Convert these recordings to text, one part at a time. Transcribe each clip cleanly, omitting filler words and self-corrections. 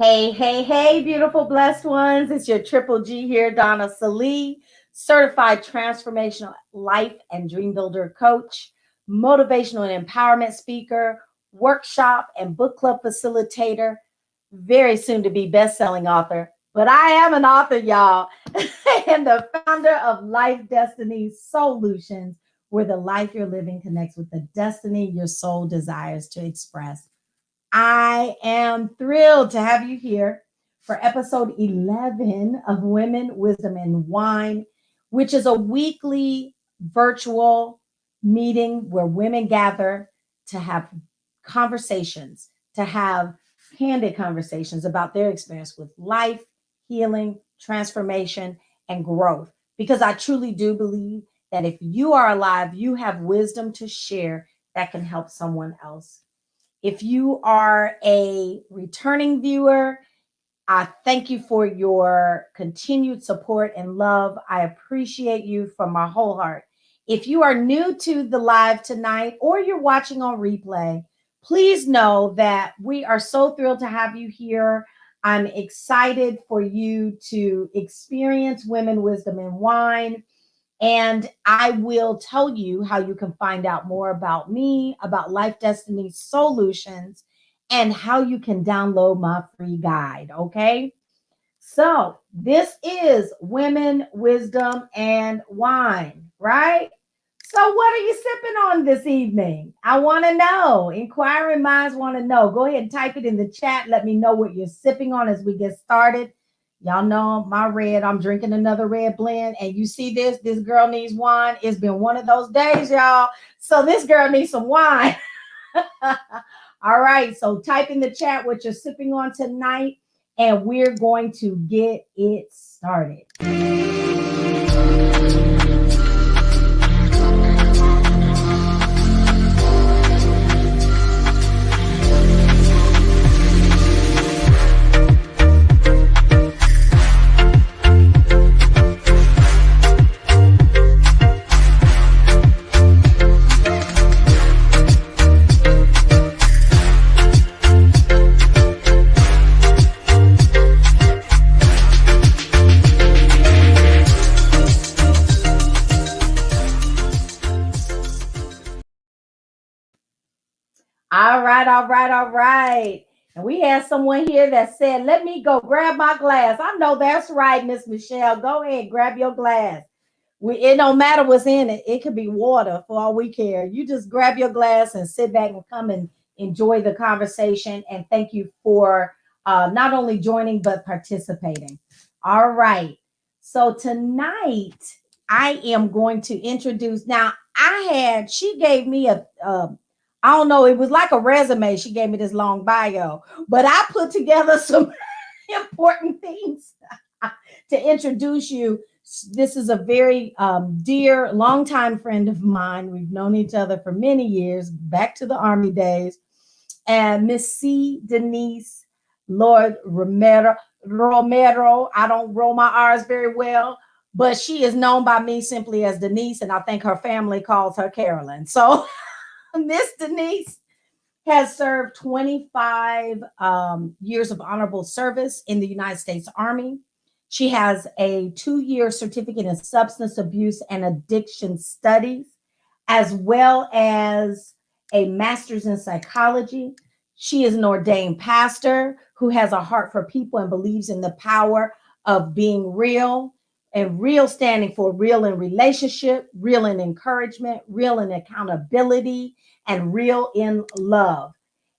Hey, hey, hey, beautiful blessed ones. It's your Triple G here, Donna Salee, certified transformational life and dream builder coach, motivational and empowerment speaker, workshop and book club facilitator, very soon to be best-selling author. But I am an author, y'all, and the founder of Life Destiny Solutions, where the life you're living connects with the destiny your soul desires to express. I am thrilled to have you here for episode 11 of Women, Wisdom, and Wine, which is a weekly virtual meeting where women gather to have conversations, to have candid conversations about their experience with life, healing, transformation, and growth. Because I truly do believe that if you are alive, you have wisdom to share that can help someone else. If you are a returning viewer, I thank you for your continued support and love. I appreciate you from my whole heart. If you are new to the live tonight or you're watching on replay, please know that we are so thrilled to have you here. I'm excited for you to experience Women, Wisdom, and Wine. And I will tell you how you can find out more about me, about Life Destiny Solutions, and how you can download my free guide. Okay. So this is Women, Wisdom, and Wine, right? So what are you sipping on this evening? I want to know. Inquiring minds want to know. Go ahead and type it in the chat. Let me know what you're sipping on as we get started. Y'all know my red. I'm drinking another red blend. And you see this girl needs wine. It's been one of those days, y'all. So this girl needs some wine. All right. So type in the chat what you're sipping on tonight. And we're going to get it started. All right. And we had someone here that said, let me go grab my glass. I know that's right, Miss Michelle. Go ahead, grab your glass. It don't matter what's in it. It could be water for all we care. You just grab your glass and sit back and come and enjoy the conversation. And thank you for not only joining, but participating. All right. So tonight, I am going to introduce. Now, she gave me I don't know, it was like a resume. She gave me this long bio, but I put together some important things to introduce you. This is a very dear, longtime friend of mine. We've known each other for many years, back to the Army days. And Miss C. Denise Lord-Romero. I don't roll my R's very well, but she is known by me simply as Denise, and I think her family calls her Carolyn. So Miss Denise has served 25 years of honorable service in the United States Army. She has a 2-year certificate in substance abuse and addiction studies, as well as a master's in psychology. She is an ordained pastor who has a heart for people and believes in the power of being real, and real standing for real in relationship, real in encouragement, real in accountability, and real in love.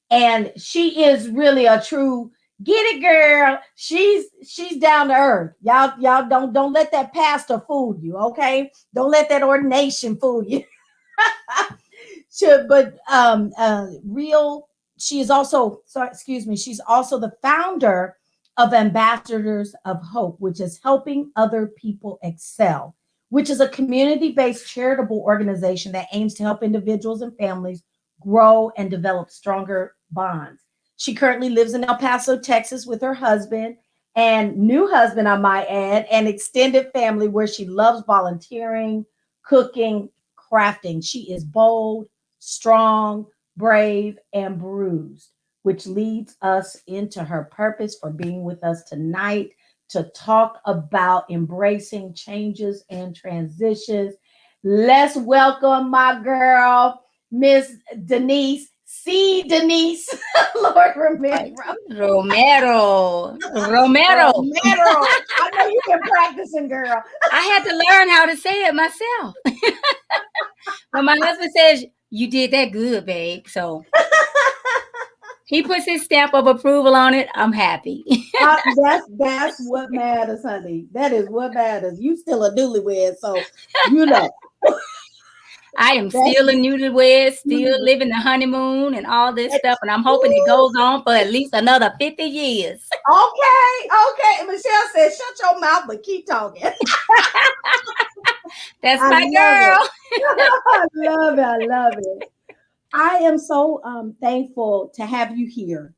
And she is really a true get it girl. She's down to earth. Y'all don't let that pastor fool you, okay? Don't let that ordination fool you. But real, she is also, she's also the founder of Ambassadors of Hope, which is helping other people excel, which is a community-based charitable organization that aims to help individuals and families grow and develop stronger bonds. She currently lives in El Paso, Texas with her husband and new husband, I might add, and extended family, where she loves volunteering, cooking, crafting. She is bold, strong, brave, and bruised. which leads us into her purpose for being with us tonight to talk about embracing changes and transitions. Let's welcome my girl, Miss Denise. See Denise, Lord Romero. Romero. Romero. Romero. I know you've been practicing, girl. I had to learn how to say it myself. But my husband says, you did that good, babe. So he puts his stamp of approval on it. I'm happy. That's what matters, honey. That is what matters. You still a newlywed, so you know I am that's still a newlywed, still woo, living the honeymoon and all this stuff. And I'm hoping it goes on for at least another 50 years. okay, okay. Michelle said, "Shut your mouth, but keep talking." That's I my love girl. it. I love it. I love it. I am so thankful to have you here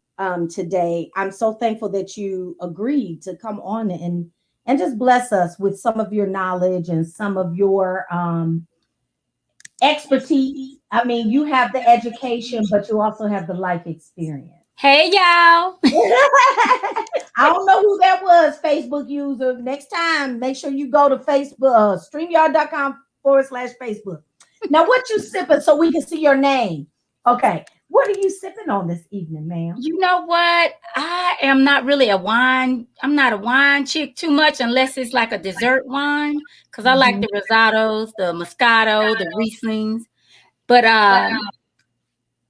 today. I'm so thankful that you agreed to come on and just bless us with some of your knowledge and some of your expertise. I mean, you have the education, but you also have the life experience. Hey, y'all. I don't know who that was, Facebook user. Next time, make sure you go to Facebook, StreamYard.com/Facebook. Now, what you sipping so we can see your name? Okay. What are you sipping on this evening, ma'am? You know what? I am not really a wine. I'm not a wine chick too much unless it's like a dessert wine because I like Mhm. the risottos, the Moscato, the Rieslings. But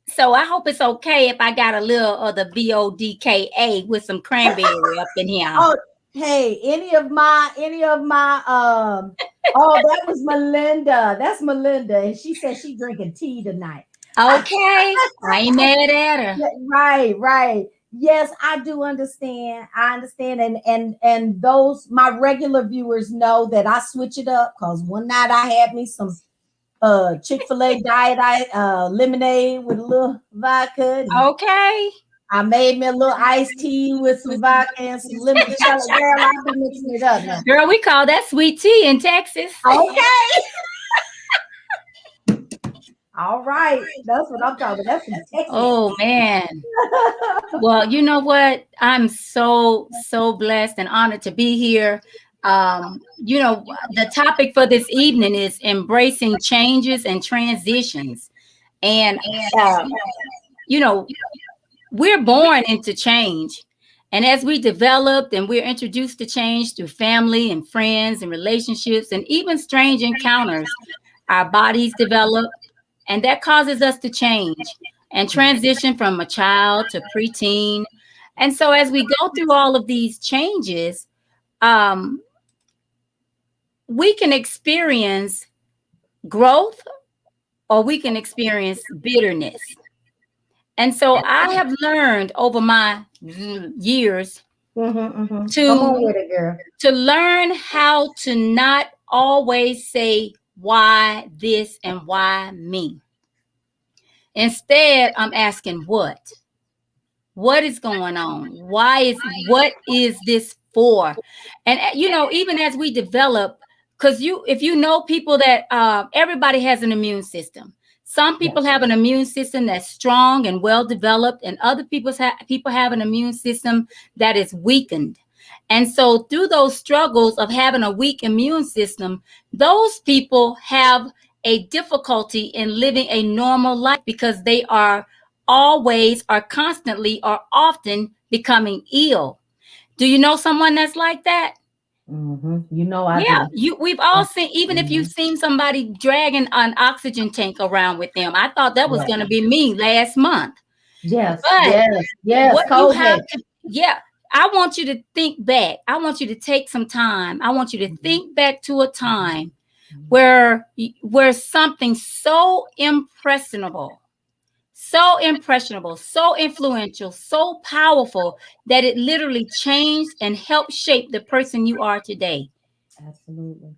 so I hope it's okay if I got a little of the vodka with some cranberry up in here. Oh, hey, any of my oh, that was Melinda. That's Melinda. And she said she drinking tea tonight. Okay, I ain't mad at her. Yeah, right, right. Yes, I do understand. I understand, and those my regular viewers know that I switch it up because one night I had me some Chick-fil-A lemonade with a little vodka, and Okay. I made me a little iced tea with some vodka and some lemon. Girl, I'll be mixing it up now. Girl, we call that sweet tea in Texas. Okay. All right. That's what I'm talking about. That's some Texas. Oh man. Well, you know what? I'm so blessed and honored to be here. The topic for this evening is embracing changes and transitions. And um, you know, we're born into change. And as we developed and we're introduced to change through family and friends and relationships and even strange encounters, our bodies develop, and that causes us to change and transition from a child to preteen. And so, as we go through all of these changes, um, we can experience growth or we can experience bitterness. And so, I have learned over my years Come to on with it, girl. learn how to not always say why this and why me. Instead, I'm asking what? What is going on? What is this for? And even as we develop, because if you know people that everybody has an immune system. Some people Yes. have an immune system that's strong and well developed, and other people have an immune system that is weakened. And so through those struggles of having a weak immune system, those people have a difficulty in living a normal life because they are always or constantly or often becoming ill. Do you know someone that's like that? You know I Yeah, do. we've all seen, even if you've Mhm. seen somebody dragging an oxygen tank around with them. I thought that was Yes. going to be me last month. Yes. But Yes. Yes. what you have COVID. to, yeah, I want you to think back. I want you to take some time. I want you to Mhm. think back to a time Mhm. where something so impressionable, so influential, so powerful that it literally changed and helped shape the person you are today. Absolutely.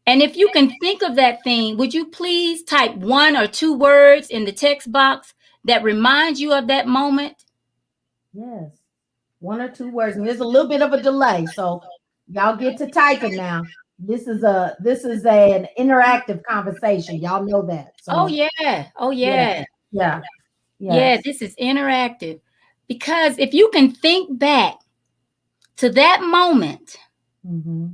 And if you can think of that thing, would you please type one or two words in the text box that reminds you of that moment? Yes. One or two words. And there's a little bit of a delay. So y'all get to typing now. This is an interactive conversation. Y'all know that. Oh So yeah. Oh yeah, yeah. yeah. Yeah, Yes. this is interactive. Because if you can think back to Mm-hmm.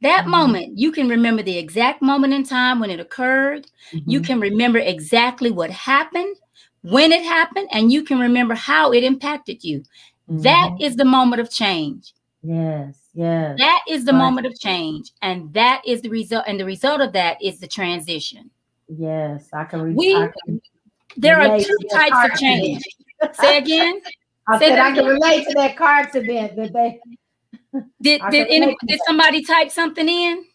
that Mm-hmm. moment, you can remember the exact moment in time when it occurred. You Mm-hmm. can remember exactly what happened, when it happened, and you can remember how it impacted you. That Mm-hmm. is the moment of change. Yes. Yes. That is the Right. moment of change. And that is the result. And the result of that is the transition. Yes. I We, can there are relate two to that types car of change. Say accident. again. I Say said that I can again. relate to that car accident that they. I can relate to Did that. somebody type something in?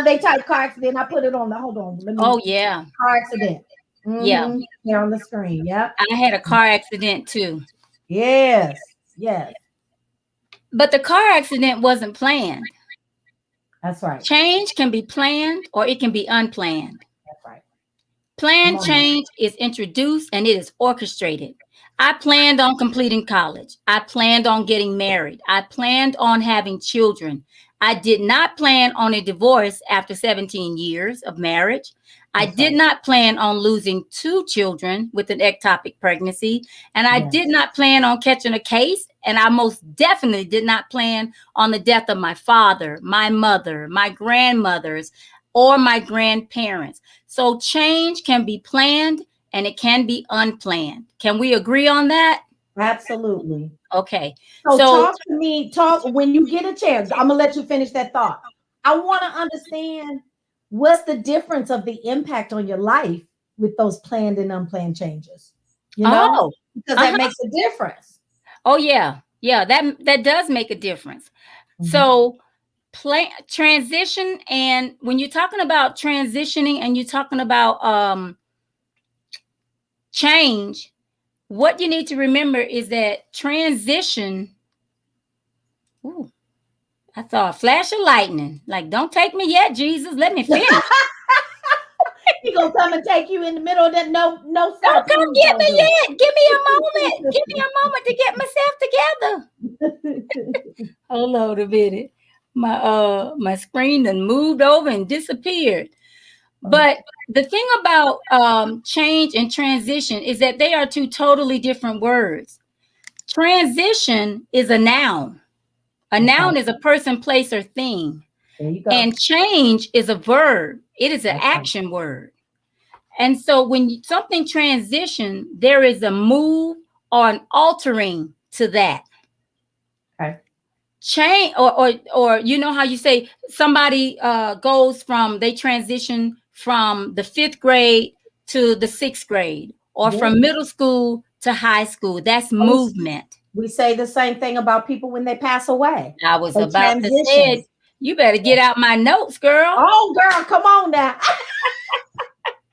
They typed car accident. I put it on the. Hold on. Let me. Oh yeah. Car accident. Yeah. Mm-hmm. Here on the screen. Yep. I had a car accident too. Yes. Yes. But the car accident wasn't planned. That's right. Change can be planned or it can be unplanned. That's right. Come Planned on. change is introduced and it is orchestrated. I planned on completing college. I planned on getting married. I planned on having children. I did not plan on a divorce after 17 years of marriage. I That's did right. not plan on losing two children with an ectopic pregnancy. And I did Yes. not plan on catching a case. And I most definitely did not plan on the death of my father, my mother, my grandmothers, or my grandparents. So change can be planned and it can be unplanned. Can we agree on that? Absolutely. Okay. So So, talk to me. Talk when you get a chance. I'm gonna let you finish that thought. I want to understand what's the difference of the impact on your life with those planned and unplanned changes. You know, oh, because that uh-huh. makes a difference. Oh yeah. Yeah, that does make a difference. Mhm. So, play transition, and when you're talking about transitioning and you're talking about change, what you need to remember is that transition. Ooh, I saw a flash of lightning. Like, don't take me yet, Jesus. Let me finish. He gonna come and take you in the middle of that. No, no, sir. Don't come Please get don't me do yet. Give me a moment. Give me a moment to get myself together. it. Hold on a minute. My screen done moved over and disappeared. But the thing about change and transition is that they are two totally different words. Transition is a noun. A Okay, noun is a person, place, or thing. there you go. And change is a verb. It is an That's right. action word. And so when something transition, there is a move or an altering to that. Okay. Change or you know how you say somebody goes from they transition from the 5th grade to the 6th grade or Yeah. from middle school to high school. That's We, movement. we say the same thing about people when they pass away. I was They about to transition. say, you better get out my notes, girl. Oh, girl, come on now.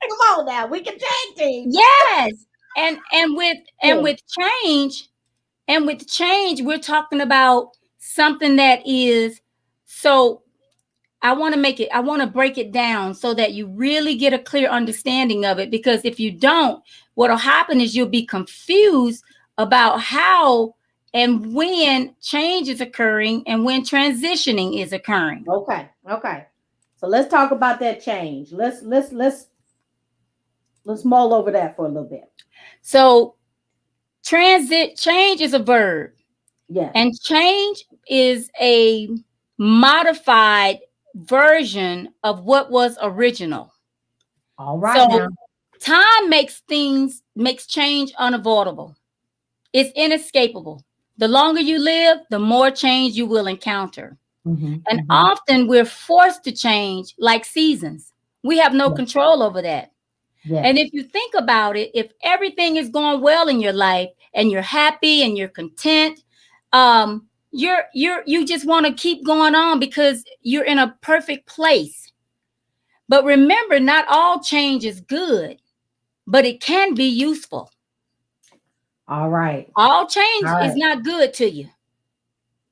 Come on now. We can tag team. Yes. And with Yeah. change, and with change, we're talking about something that is so I want to break it down so that you really get a clear understanding of it. Because if you don't, what'll happen is you'll be confused about how and when change is occurring and when transitioning is occurring. Okay. Okay. So let's talk about that change. Let's mull over that for a little bit. So change is a verb, Yes. and change is a modified version of what was original. All right So now. time makes change unavoidable. It's inescapable. The longer you live, the more change you will encounter. Mm-hmm, And mm-hmm. often we're forced to change like seasons. We have no Yes. control over that. Yes. And if you think about it, if everything is going well in your life and you're happy and you're content, you just want to keep going on because you're in a perfect place. But remember, not all change is good, but it can be useful. All right. All All change is right. not good to you.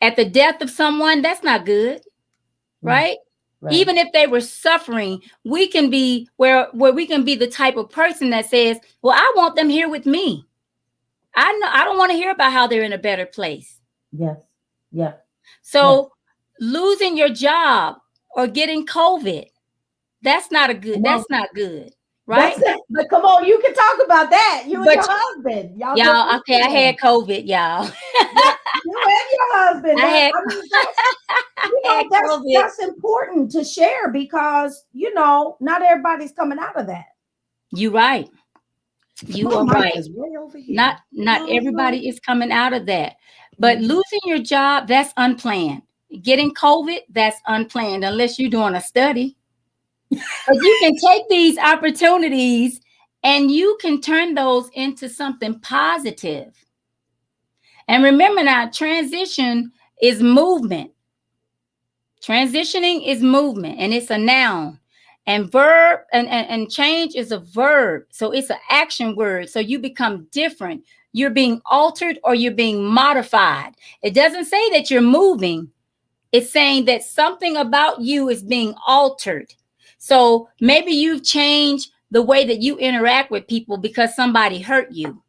At the death of someone, that's not good, Mm, right? right. Even if they were suffering, we can be where we can be the type of person that says, well, I want them here with me. I don't want to hear about how they're in a better place. Yes. Yeah. Yes. So losing your job or getting COVID, Come on. that's not good, That's right? But come on, you can talk about that. You and But your husband. y'all, okay, I had COVID, y'all. Yeah, you and your husband. I That had I mean, that's had COVID. that's important to share because not everybody's coming out of that. You right. You My are mic right. is way over here. Not everybody is coming out of that. But Mhm. losing your job, that's unplanned. Getting COVID, that's unplanned unless you're doing a study. But you can take these opportunities and you can turn those into something positive. And remember now, transition is movement. Transitioning is movement and it's a noun. And verb and change is a verb. So it's an action word. So you become different. You're being altered or you're being modified. It doesn't say that you're moving. It's saying that something about you is being altered. So maybe you've changed the way that you interact with people because somebody hurt you.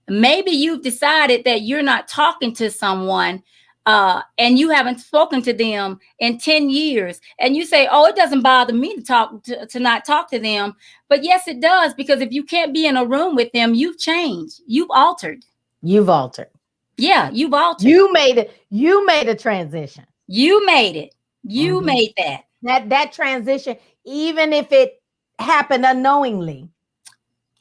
Maybe you've decided that you're not talking to someone and you haven't spoken to them in 10 years. And you say, oh, it doesn't bother me to not talk to them. But yes, it does, because if you can't be in a room with them, you've changed. You've altered. You've altered. Yeah, you've altered. You made it. You made a transition. You made it. You Mhm. made that. That transition, even if it happened unknowingly.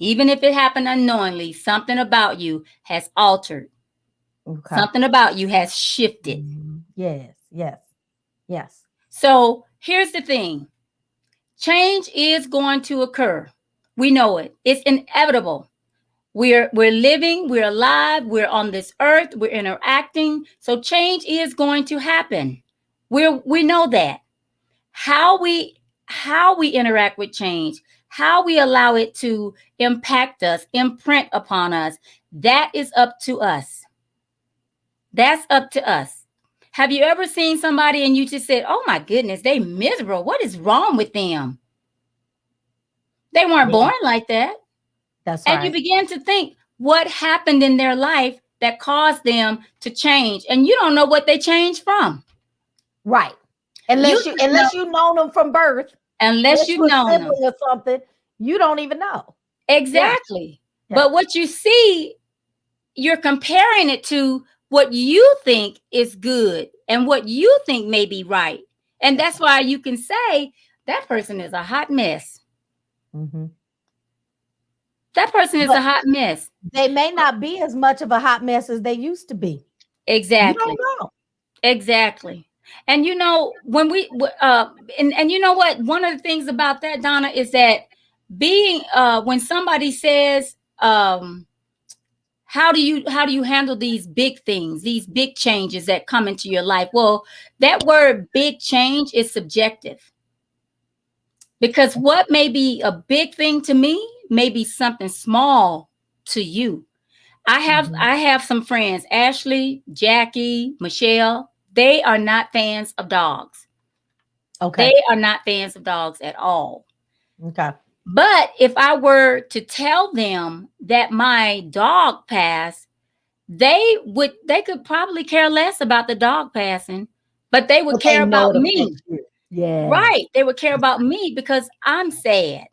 Even if it happened unknowingly, something about you has altered. Okay. Something about you has shifted. Mhm. Yes, yes, yes. So here's the thing. Change is going to occur. We know it. It's inevitable. We're living, we're alive, we're on this earth, we're interacting. So change is going to happen. We know that. How we interact with change, how we allow it to impact us, imprint upon us, that is up to us. That's up to us. Have you ever seen somebody and you just said, oh my goodness, they miserable. What is wrong with them? They weren't Yeah, born like that. that's And you right. begin to think what happened in their life that caused them to change. And you don't know what they changed from. Right. You just know, Unless you know them from birth, unless unless you've you're a known them. sibling or something, you don't even know. Yeah. Exactly. Yeah. But what you see, you're comparing it to what you think is good and what you think may be right. And that's why you can say that person is a hot mess. Mm-hmm. That person is a But hot mess. they may not be as much of a hot mess as they used to be. You don't Exactly. know. Exactly. And you know, when we and you know what, one of the things about that, Donna, is that being when somebody says how do you handle these big things, these big changes that come into your life? Well, that word big change is subjective, because what may be a big thing to me may be something small to you. Mhm. I have some friends, Ashley, Jackie, Michelle. They are not fans of dogs. Okay. They are not fans of dogs at all. Okay. But if I were to tell them that my dog passed, they could probably care less about the dog passing, but they would But they care know about it me. affects you. Yeah. Right. They would care about me because I'm sad.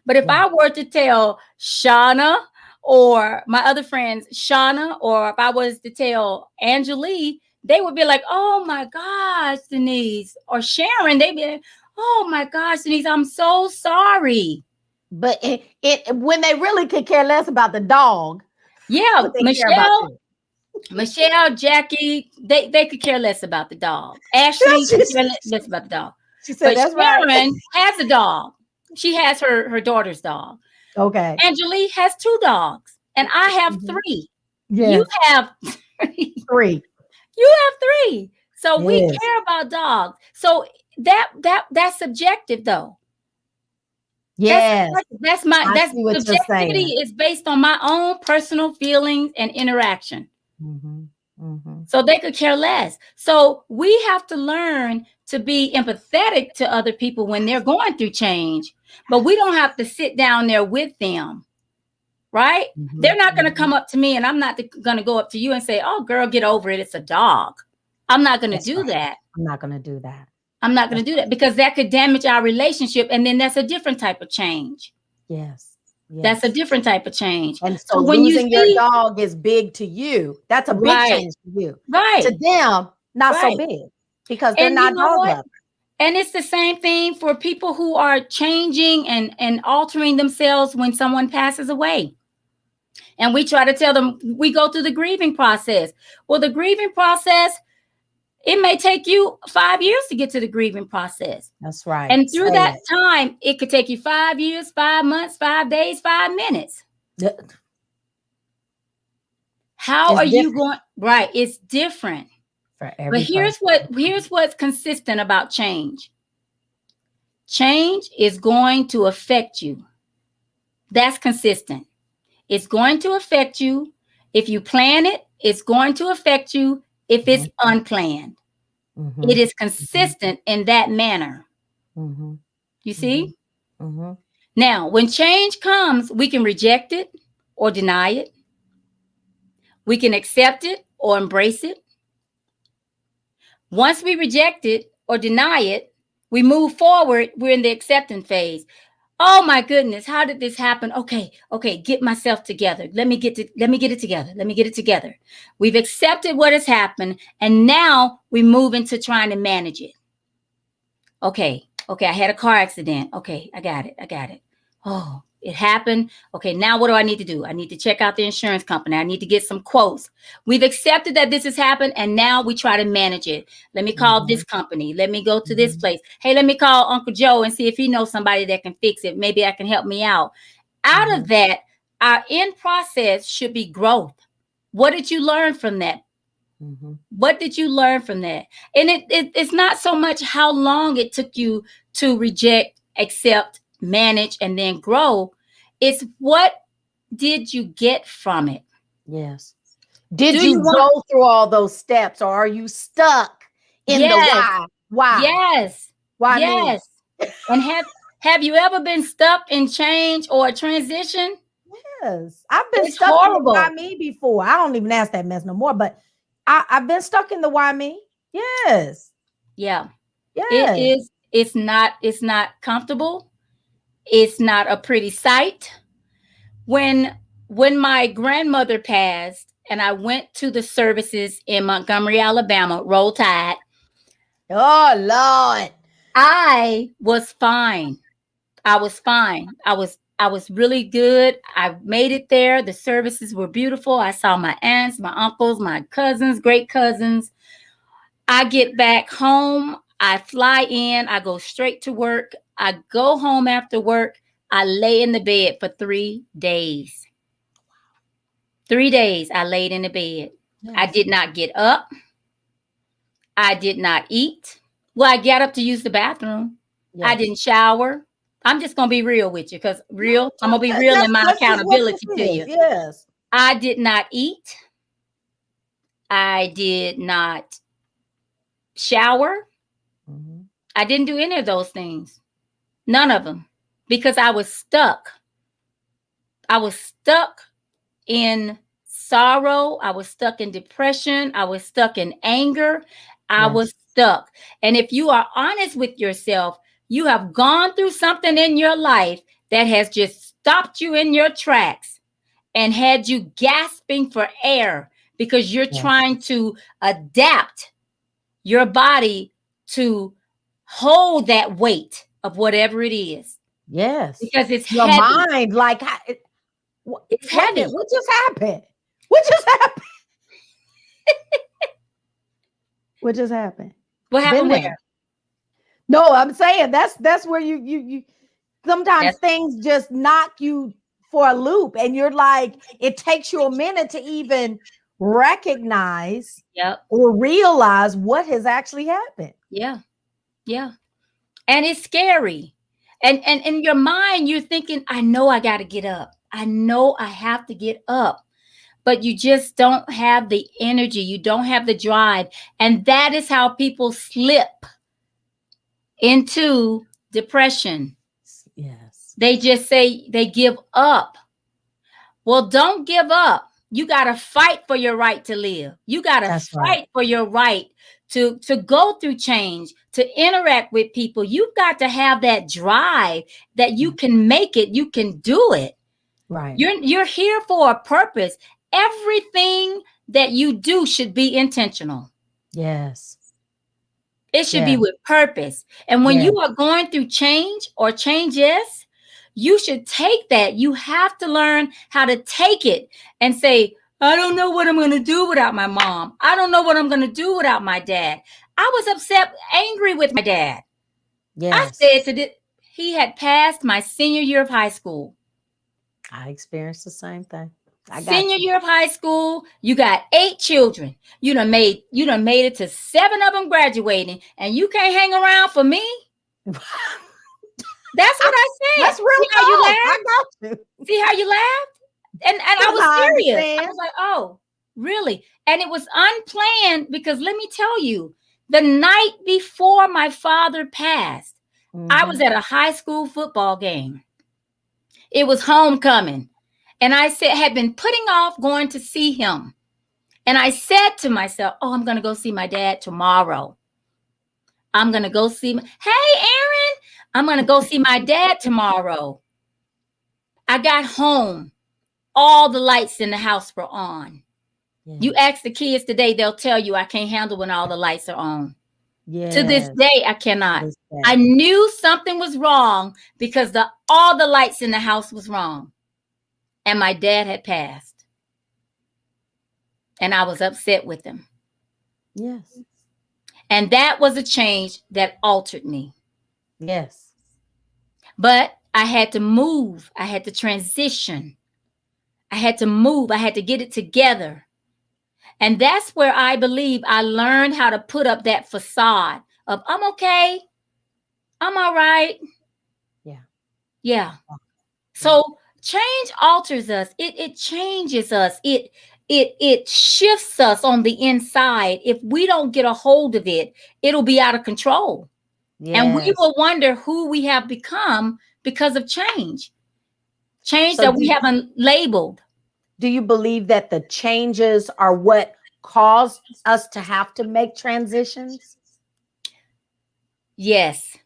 But if Yeah. I were to tell Shauna or my other friends, Shauna, or if I was to tell Angelique, they would be like, oh my gosh, Denise, or Sharon, they'd be like, oh my gosh, Denise, I'm so sorry. But it when they really could care less about the dog, Yeah, but they care about you. Michelle, Jackie, they could care less about the dog. Ashley could care less about the dog. She said, But that's right. Sharon has a dog. She has her daughter's dog. Okay. Angelique has 2 dogs, and I have Mhm. 3. You Yes. have 3. 3. You have 3. So we Yes. care about dogs. So that's subjective though. That's Yes. subjective. I That's see what you're subjectivity saying. is based on my own personal feelings and interaction. Mhm. Mhm. So they could care less. So we have to learn to be empathetic to other people when they're going through change, but we don't have to sit down there with them. Right? They're Mhm. not going to Mhm. come up to me and I'm not going to go up to you and say, oh, girl, get over it. It's a dog. I'm not going to That's do right. that. I'm not gonna do that. I'm not going That's to do that because that could damage our relationship. And then that's a different type of change. Yes. That's a Yes. different type of change. And so So when you losing your see, dog is big to you. That's a big right, change for you. To right, them, not so right. big because they're And you not know dog what? lovers. And it's the same thing for people who are changing and altering themselves when someone passes away. And we try to tell them we go through the grieving process. Well, the grieving process, it may take you 5 years to get to the grieving process. That's right. And through Say that it. time, it could take you 5 years, 5 months, 5 days, 5 minutes. How It's are you different going? Right. It's different. for But every person. here's what's consistent about change. Change is going to affect you. That's consistent. It's going to affect you. If you plan it, it's going to affect you if it's unplanned. Mm-hmm. It is Mm-hmm. consistent in that manner. Mm-hmm. You Mm-hmm. see? Mm-hmm. Now, when change comes, we can reject it or deny it. We can accept it or embrace it. Once we reject it or deny it, we move forward. We're in the acceptance phase. Oh my goodness, how did this happen? Okay, get myself together. Let me get it together. Let me get it together. We've accepted what has happened, and now we move into trying to manage it. Okay, I had a car accident. Okay, I got it. I got it. Oh, it happened. Okay, now what do I need to do? I need to check out the insurance company. I need to get some quotes. We've accepted that this has happened, and now we try to manage it. Let me call Mm-hmm. this company. Let me go to this Mm-hmm. place. Hey, let me call Uncle Joe and see if he knows somebody that can fix it. Maybe I can help me out. Out Mm-hmm. of that, our end process should be growth. What did you learn from that? Mm-hmm. What did you learn from that? And it's not so much how long it took you to reject, accept, manage, and then grow. It's what did you get from it? Yes. Did Do you you want? go through all those steps or are you stuck in the Yes, why? Why? yes, Why me? yes. And have you ever been stuck in change or a transition? Yes. I've been It's stuck in the why horrible. me before. I don't even ask that mess no more, but I've been stuck in the why me. Yes. Yeah. It Yes. is, it's not comfortable. It's not a pretty sight. When my grandmother passed and I went to the services in Montgomery, Alabama, Roll Tide, Oh Lord. I was fine. I was fine. I was really good. I made it there. The services were beautiful. I saw my aunts, my uncles, my cousins, great cousins. I get back home. I fly in. I go straight to work. I go home after work. I lay in the bed for 3 days. 3 days I laid in the bed. I Yes. did not get up. I did not eat. Well, I got up to use the bathroom. I Yes. didn't shower. I'm just going to be real with you because No, I'm going to be real in my that's just what accountability this to is. you. Yes. I did not eat. I did not shower. Mm-hmm. I didn't do any of those things. None of them because I was stuck. I was stuck in sorrow. I was stuck in depression. I was stuck in anger. I Yes. was stuck. And if you are honest with yourself, you have gone through something in your life that has just stopped you in your tracks and had you gasping for air because you're Yes. trying to adapt your body to hold that weight of whatever it is Yes. because it's Your heavy. mind, like, It's wait a minute, heavy. what just happened? What just happened? What just happened? What Been happened there. where? No, I'm saying that's where you sometimes That's things just knock you for a loop and you're like, it takes you a minute to even recognize yep. or realize what has actually happened. Yeah. Yeah. And it's scary. And in your mind, you're thinking, I know I got to get up. I know I have to get up. But you just don't have the energy. You don't have the drive. And that is how people slip into depression. Yes. They just say they give up. Well, don't give up. You got to fight for your right to live. You got to That's right. fight for your right to go through change, to interact with people. You've got to have that drive that you can make it, you can do it. Right. You're here for a purpose. Everything that you do should be intentional. Yes. It should be Yes. with purpose. And when Yes. you are going through change or changes, you should take that. You have to learn how to take it and say, I don't know what I'm going to do without my mom. I don't know what I'm going to do without my dad. I was upset, angry with my dad. I Yes. said to he had passed my senior year of high school. I experienced the same thing. I got Senior you. year of high school, you got 8 children. You done made it to 7 of them graduating, and you can't hang around for me. That's what I said. That's real See how you talk. laughed? I got you. See how you laughed? And I was serious. I was like, oh, really? And it was unplanned because let me tell you, the night before my father passed, I was at a high school football game. It was homecoming. And I had been putting off going to see him. And I said to myself, oh, I'm going to go see my dad tomorrow. I'm going to go see hey, Aaron, I'm going to go see my dad tomorrow. I got home. All the lights in the house were on. Yes. You ask the kids today, they'll tell you I can't handle when all the lights are on. Yes. To this day, I cannot. I knew something was wrong because all the lights in the house was wrong. And my dad had passed. And I was upset with him. Yes. And that was a change that altered me. Yes. But I had to move. I had to transition. I had to move. I had to get it together. And that's where I believe I learned how to put up that facade of I'm okay. I'm all right. Yeah. Yeah. So change alters us. It changes us. It shifts us on the inside. If we don't get a hold of it, it'll be out of control. Yes. And we will wonder who we have become because of change. Change that we haven't labeled. Do you believe that the changes are what caused us to have to make transitions? Yes.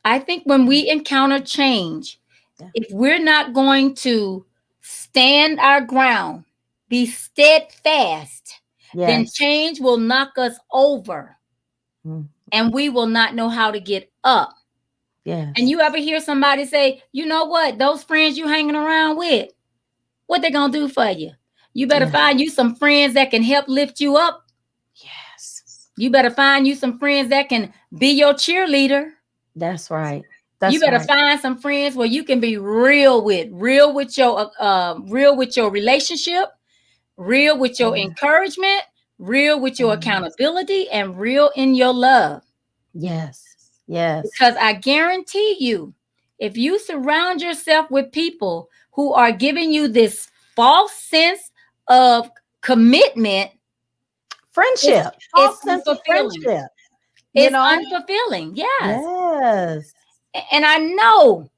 I think when we encounter change, if we're not going to stand our ground, be steadfast, then change will knock us over. And we will not know how to get up. Yes. And you ever hear somebody say, you know what, those friends you hanging around with, what they gonna do for you? You better find you some friends that can help lift you up. Yes. You better find you some friends that can be your cheerleader. That's right. You better find some friends where you can be real with your relationship, real with your encouragement, real with your accountability, and real in your love. Yes. Yes. Because I guarantee you, if you surround yourself with people who are giving you this false sense of commitment, friendship, it's unfulfilling. It's unfulfilling. Yes. Yes. And I know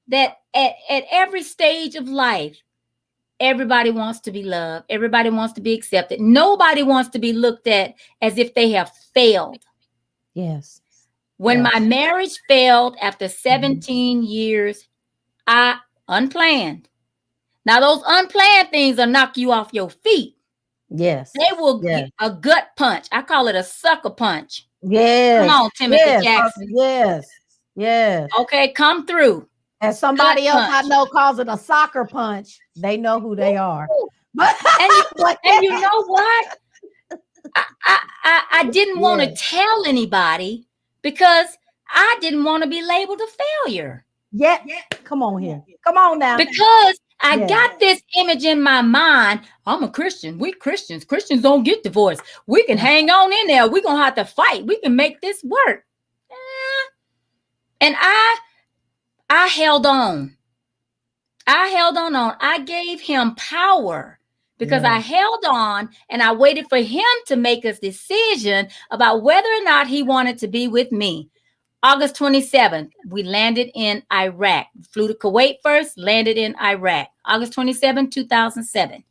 that at every stage of life, everybody wants to be loved. Everybody wants to be accepted. Nobody wants to be looked at as if they have failed. Yes. When my marriage failed after 17 years, I unplanned. Now, those unplanned things will knock you off your feet. Yes. They will get a gut punch. I call it a sucker punch. Yes. Come on, Timothy Jackson. Yes. Yes. Okay, come through. And somebody else I know calls it a soccer punch. They know who they are. And you know what? I didn't want to tell anybody because I didn't want to be labeled a failure. Yeah. Come on here. Come on now. Because I got this image in my mind. I'm a Christian. We Christians. Christians don't get divorced. We can hang on in there. We're going to have to fight. We can make this work. And I held on. I gave him power because I held on and I waited for him to make a decision about whether or not he wanted to be with me. August 27th, we landed in Iraq. Flew to Kuwait first, landed in Iraq. August 27, 2007.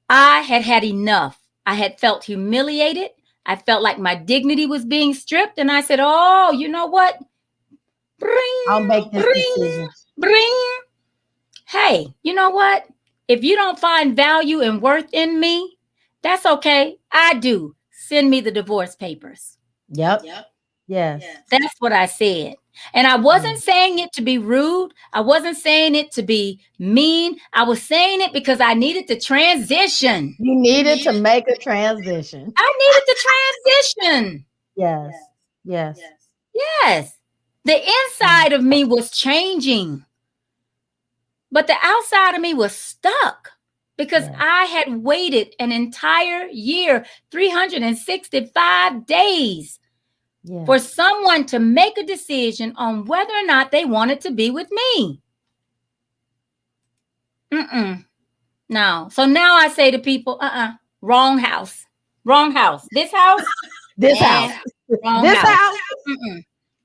I had had enough. I had felt humiliated. I felt like my dignity was being stripped. And I said, oh, you know what? I'll Bring, make this bring, decision. bring. Hey, you know what? If you don't find value and worth in me, that's okay. I do. Send me the divorce papers. Yep. Yes. That's what I said. And I wasn't saying it to be rude. I wasn't saying it to be mean. I was saying it because I needed to transition. You needed to make a transition. I needed to transition. Yes. Yes. Yes. The inside of me was changing, but the outside of me was stuck because I had waited an entire year, 365 days for someone to make a decision on whether or not they wanted to be with me. No. So now I say to people, wrong house. Wrong house. This house? This house. Wrong This house. house?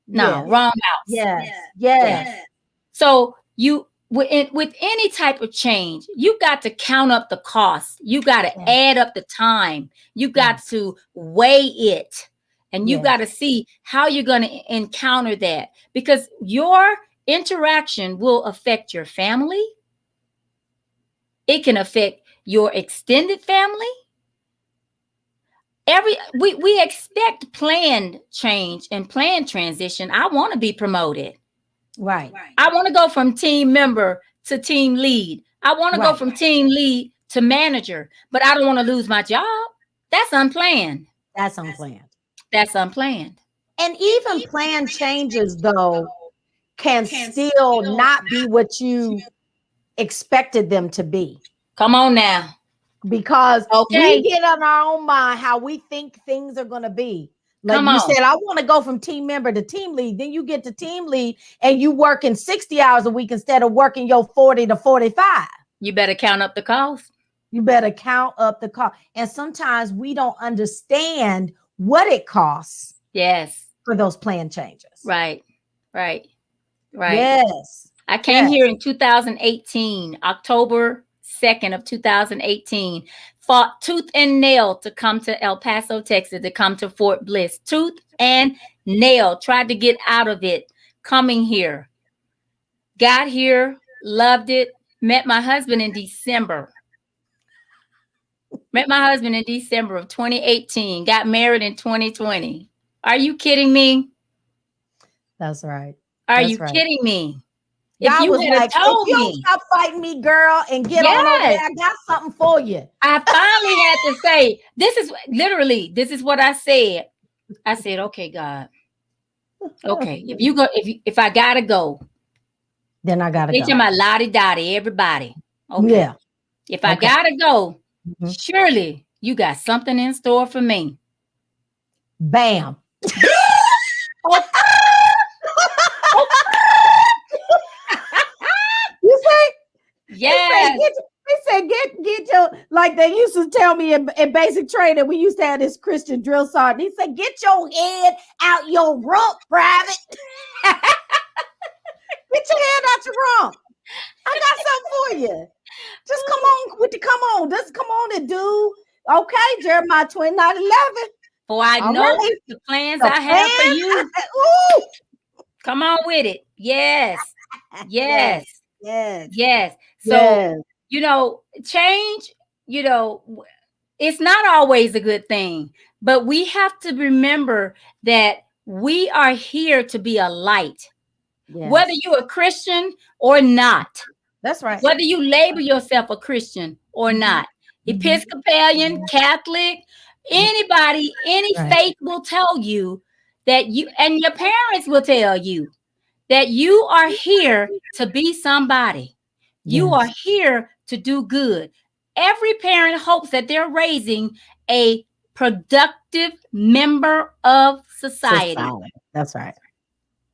No, wrong house. Yes. So you, with any type of change, you got to count up the cost. You got to add up the time. You got to weigh it. And you got to see how you're going to encounter that, because your interaction will affect your family. It can affect your extended family. We expect planned change and planned transition. I want to be promoted. Right. I want to go from team member to team lead. I want to go from team lead to manager, but I don't want to lose my job. That's unplanned. That's unplanned. That's unplanned. And even planned changes, though, can still not be what you expected them to be. Come on now. Because we get on our own mind how we think things are going to be. Like you said, I want to go from team member to team lead. Then you get to team lead and you working 60 hours a week instead of working your 40 to 45. You better count up the cost. You better count up the cost. And sometimes we don't understand what it costs. Yes. For those plan changes. Right. Yes. I came here in 2018, October 2nd of 2018, fought tooth and nail to come to El Paso, Texas, to come to Fort Bliss. Tooth and nail, tried to get out of it, coming here. Got here, loved it, met my husband in December. Met my husband in December of 2018, got married in 2020. Are you kidding me? That's right. Are you kidding me? If you would have told me, if you don't stop fighting me, girl, and get on over there, I got something for you. I finally had to say, this is what I said. I said, okay, God. Okay. If I gotta go, then I gotta go. My lottie dottie, everybody. Okay. Yeah. If I gotta go, surely you got something in store for me. Bam. You say? Yes. They said, get your, like they used to tell me in basic training, we used to have this Christian drill sergeant. He said, get your head out your rump, private. Get your head out your rump. I got something for you. Just come on. Just come on and do. Okay, Jeremiah 29:11. For I know the plans I have for you. Ooh. Come on with it. Yes. So, change, it's not always a good thing, but we have to remember that we are here to be a light, whether you're a Christian or not. That's right. Whether you label yourself a Christian or not, Episcopalian, Catholic, anybody, any faith will tell you that you, and your parents will tell you that you are here to be somebody. You are here to do good. Every parent hopes that they're raising a productive member of society. That's right.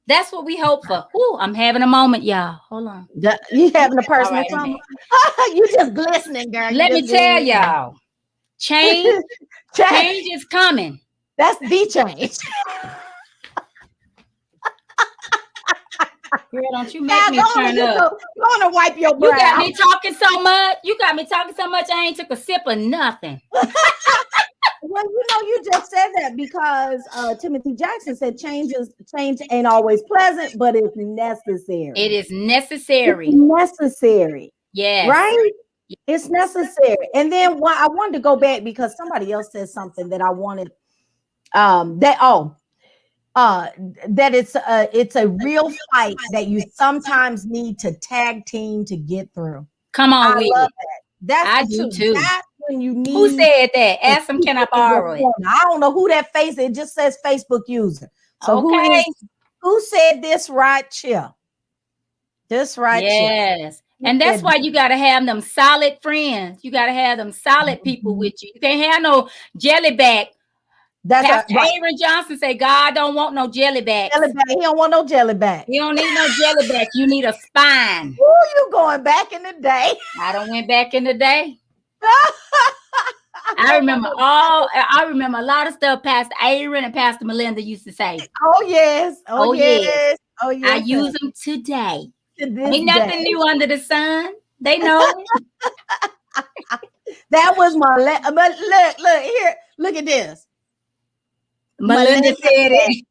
That's what we hope for. Ooh, I'm having a moment, y'all. Hold on. You having a personal trauma? You just glistening, girl. Let me tell y'all. Change is coming. That's the change. Girl, don't you make Now, me turn up. go on and wipe your You got brow. me talking so much. You got me talking so much. I ain't took a sip of nothing. Well, you just said that because Timothy Jackson said change ain't always pleasant, but it's necessary. It is It's necessary. necessary, Yes. right? It's necessary. And then I wanted to go back because somebody else said something that I wanted. That it's a real fight that you sometimes need to tag team to get through. Come I on with love it. that. That's I the do truth. too. That's when you Who need said that? the Ask them, can I people in your borrow it? corner. I don't know who that face. It just says Facebook user. So Okay. who said this right here? This right here. Yes. Who And that's said why you got to have them solid friends. You got to have them solid people Mhm. with you. You can't have no jellyback. That's Pastor right. Aaron Johnson say, God don't want no jellybacks. Jellyback. He don't want no jellyback. You don't need no jellyback. You need a spine. Who you going back in the day? I done went back in the day. I I don't want remember no I remember a lot of stuff Pastor Aaron and Pastor Melinda used to say. Oh yes. Oh Oh yes. yes. Oh I yes. use them today. To this Ain't day. nothing new under the sun. They know. That was my but look here. Look at this. Melinda said it.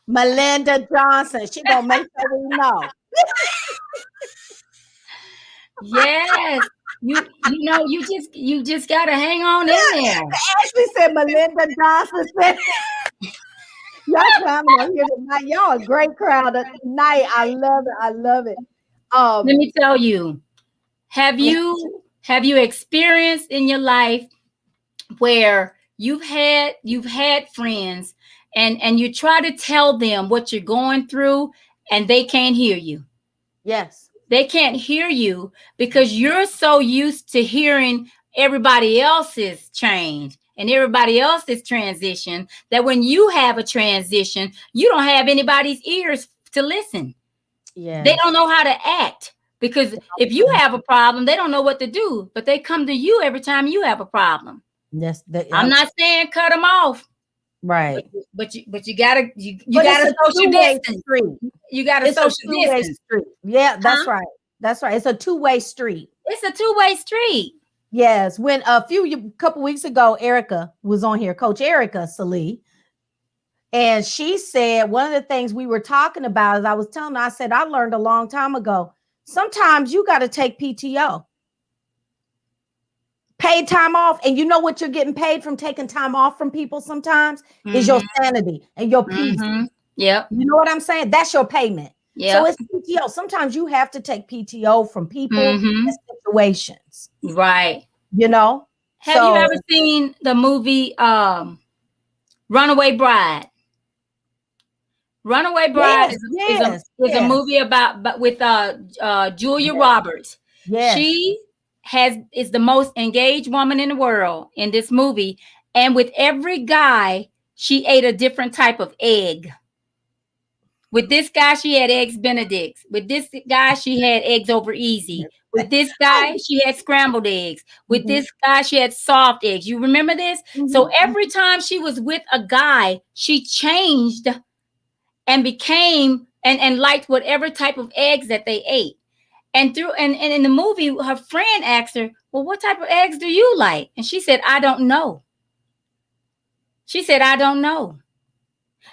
Melinda Johnson. She gonna make sure we know. Yes. You just gotta hang on in there. Ashley said Melinda Johnson said y'all coming on here tonight. Y'all a great crowd tonight. I love it. I love it. Let me tell you, have you experienced in your life where you've had friends and you try to tell them what you're going through and they can't hear you? Yes. They can't hear you because you're so used to hearing everybody else's change and everybody else's transition that when you have a transition, you don't have anybody's ears to listen. Yeah. They don't know how to act because if you have a problem, they don't know what to do, but they come to you every time you have a problem. Yes. I'm not saying cut them off. Right. But you gotta social distance. You gotta social distance. Street. Yeah, that's right. That's right. It's a two-way street. It's a two-way street. Yes. When couple weeks ago, Erica was on here, Coach Erica Salee, and she said one of the things we were talking about is I was telling her, I said, I learned a long time ago. Sometimes you got to take PTO. Paid time off, and you know what you're getting paid from taking time off from people sometimes is your sanity and your peace. Yep. You know what I'm saying? That's your payment. Yep. So it's PTO. Sometimes you have to take PTO from people and situations. Right. You know? Have you ever seen the movie Runaway Bride? Runaway Bride is a movie with Julia Roberts. Yes. She is the most engaged woman in the world in this movie. And with every guy, she ate a different type of egg. With this guy, she had eggs Benedicts. With this guy, she had eggs over easy. With this guy, she had scrambled eggs. With this guy, she had soft eggs. You remember this? So every time she was with a guy, she changed and became and liked whatever type of eggs that they ate. And in the movie, her friend asked her, well, what type of eggs do you like? And she said, I don't know. She said, I don't know.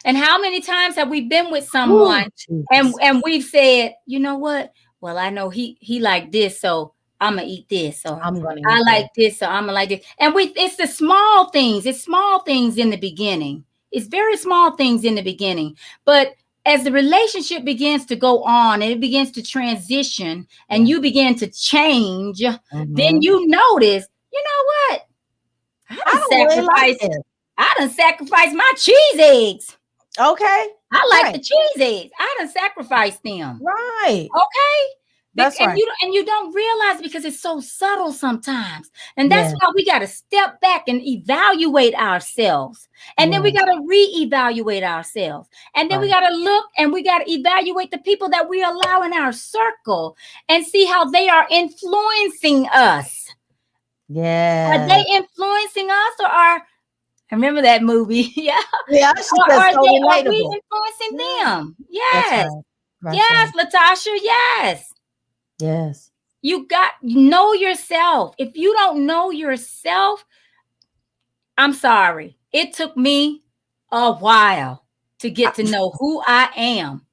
And how many times have we been with someone and we've said, you know what? Well, I know he like this, so I'm gonna eat this, or I like this, so I'm gonna like this. And it's the small things. It's small things in the beginning. It's very small things in the beginning. But as the relationship begins to go on and it begins to transition and you begin to change, then you notice, you know what? I done sacrificed my cheese eggs. Okay. I like the cheese eggs. I done sacrificed them. Right. Okay. That's right. And you don't realize because it's so subtle sometimes. And that's why we got to step back and evaluate ourselves. And then we got to reevaluate ourselves. And then we got to look and we got to evaluate the people that we allow in our circle and see how they are influencing us. Yeah. Are they influencing us or are I remember that movie. Yeah. Yeah. Are we influencing them? Yes. Yes, Latasha, yes. Yes. You know yourself. If you don't know yourself, I'm sorry. It took me a while to get to know who I am.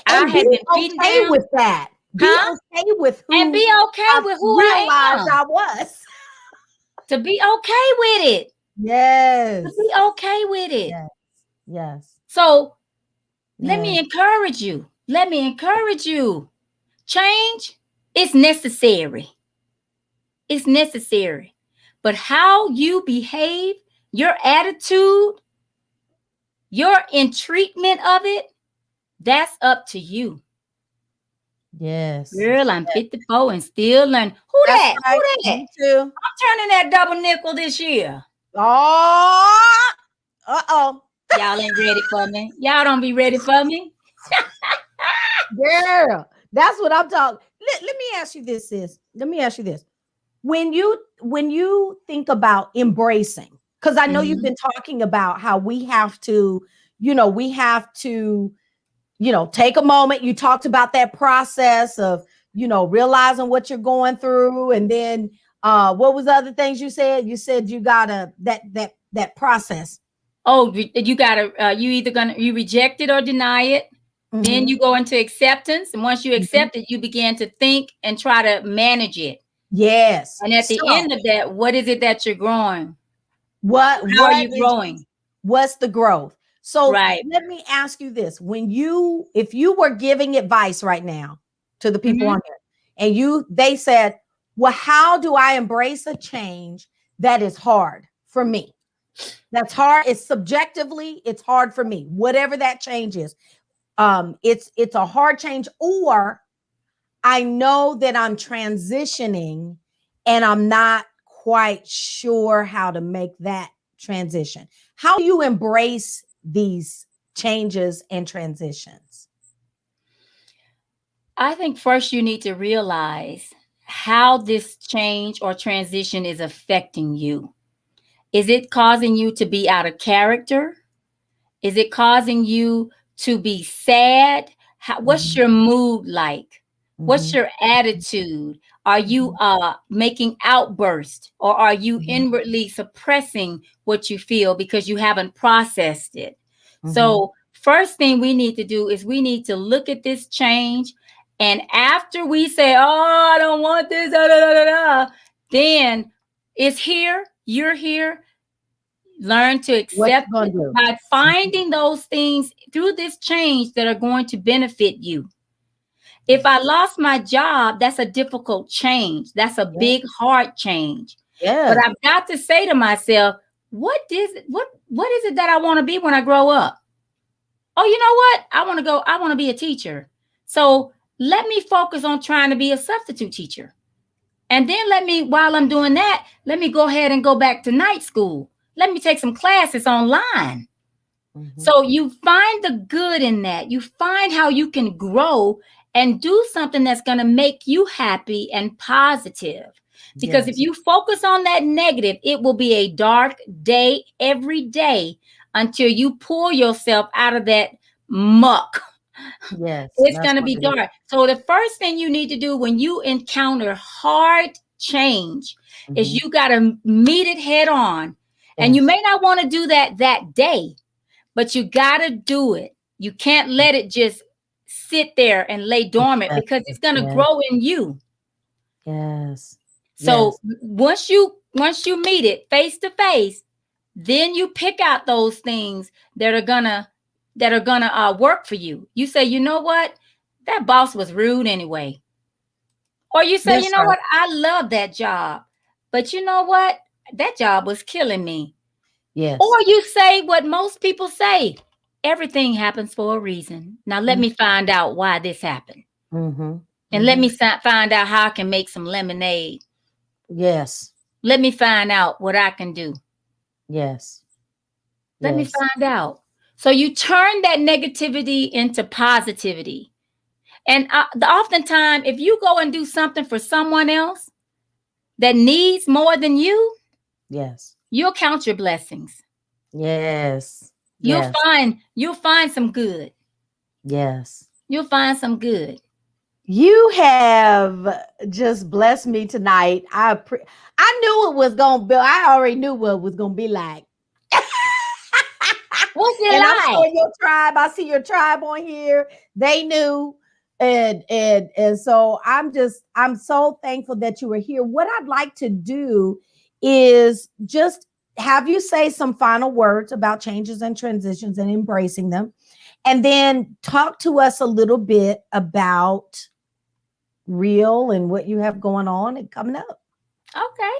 I And be had been beaten okay down, with that. Be huh? okay with And who be okay I with who I realized am. I was. To be okay with it. To Yes. be okay with it. Yes. Yes. So let me Yes. encourage you. Let me encourage you. Change is necessary. It's necessary. But how you behave, your attitude, your entreatment of it, that's up to you. Yes. Girl, I'm 54 and still learning. Who That's that? Who right. that? Me too. I'm turning that double nickel this year. Oh, uh-oh. Y'all ain't ready for me. Y'all don't be ready for me. Girl, that's what I'm talking. Let me ask you this, sis. Let me ask you this. When you think about embracing, because I know you've Mhm. been talking about how we have to, we have to, take a moment. You talked about that process of, realizing what you're going through. And then what was the other things you said? You said you gotta that process. Oh, you gotta you reject it or deny it. Then Mm-hmm. you go into acceptance. And once you Mm-hmm. accept it, you begin to think and try to manage it. Yes. And at the So end of that, what is it that you're growing? what How are what you is growing? what's the growth? So Right. let me ask you this. If you were giving advice right now to the people Mhm. on here, and they said, well, how do I embrace a change that is hard for me? That's hard. It's subjectively, it's hard for me. Whatever that change is. It's a hard change, or I know that I'm transitioning and I'm not quite sure how to make that transition. How do you embrace these changes and transitions? I think first you need to realize how this change or transition is affecting you. Is it causing you to be out of character? Is it causing you to be sad? What's Mhm, your mood like? What's mhm, your attitude? Are you mhm, making outbursts, or are you mhm, inwardly suppressing what you feel because you haven't processed it? mhm. So, first thing we need to do is we need to look at this change. And after we say, oh, I don't want this, da, da, da, da, da, then it's here, you're here. Learn to What accept you gonna it do? by finding those things through this change that are going to benefit you. If I lost my job, that's a difficult change. That's a Yeah, big, hard change. But yeah. I've got to say to myself, what is it that I want to be when I grow up? Oh, you know what? I want to be a teacher. So let me focus on trying to be a substitute teacher. And then while I'm doing that, let me go ahead and go back to night school. Let me take some classes online. Mhm. So you find the good in that. You find how you can grow and do something that's going to make you happy and positive. Because if Yes, you focus on that negative, it will be a dark day every day until you pull yourself out of that muck. yes. It's That's going to what be it is. dark. So the first thing you need to do when you encounter hard change is Mhm. you got to meet it head on. And you Yes, may not want to do that day, but you got to do it. You can't let it just sit there and lay dormant yes, because it's going to yes, grow in you. yes, So yes. once you meet it face to face, then you pick out those things that are gonna work for you. You say, you know what, that boss was rude anyway, or you say, you That's know right. what, I love that job, but you know what, that job was killing me. Or Yes. you say what most people say, everything happens for a reason. Now let me find out why this happened, Mm-hmm. and let me Mm-hmm. find out how I can make some lemonade. Yes. Let me find out what I can do. Yes. Let me Yes. find out. So you turn that negativity into positivity. And oftentimes, if you go and do something for someone else that needs more than Yes. you'll count your blessings. Yes. You'll Yes. find you'll find some good. Yes. You'll find some good. You have just blessed me tonight. I knew it was gonna be. I already knew what it was gonna be like. What's And I'm it like? showing your tribe. I see your tribe on here. They knew. And so I'm so thankful that you were here. What I'd like to do is just have you say some final words about changes and transitions and embracing them. And then talk to us a little bit about real and what you have going on and coming up. Okay.